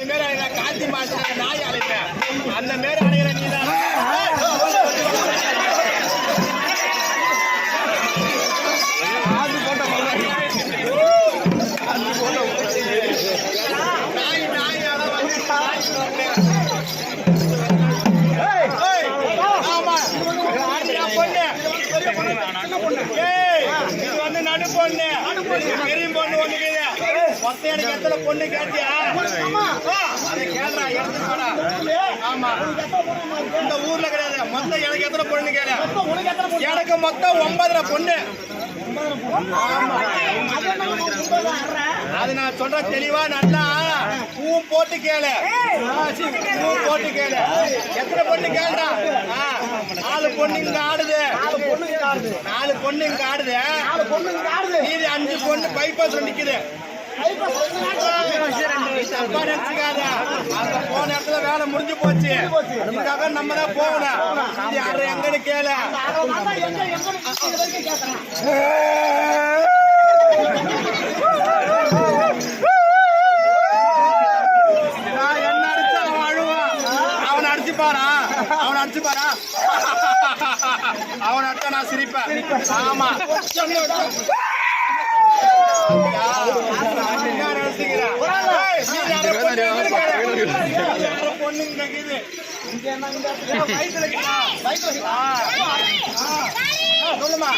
மாரி காந்தி மாசத்துல நாய் அழைப்பேன் அந்த மாரி அழைக்கிற நீ தான் நடு பொண்ணு பெரிய பொண்ணு ஒண்ணு மொத்த எனக்கு எத்தனை பொண்ணு கேட்டியா அதை கேள்றா எடுத்துக்கோடா. ஆமா இந்த ஊர்ல கிடையாது மொத்தம் எனக்கு எத்தனை பொண்ணு கேளு. எனக்கு மொத்தம் 9 பொண்ணு. அது நான் சொல்ற தெளிவா நல்லா பூ போட்டு கேளு. பூ போட்டு கேளு. எத்தனை பொண்ணு கேளுடா. 4 பொண்ணு இங்க ஆடுது. 4 பொண்ணு இங்க ஆடுது. மீதி 5 பொண்ணு பைபாஸ் நிக்குது. அங்க போன இடத்துல வேலை முடிஞ்சு போச்சு. இதுக்காக நம்ம தான் போகணும். யாரு எங்கன்னு கேளு. என்ன அடிச்சா அவன் அழுவான். அவனை அடிச்சுப்பாரா அவனை அடிச்சுப்பாரா அவனை அடிச்சா நான் சிரிப்பேன். ஆமா பொண்ணுங்க சொல்லுமா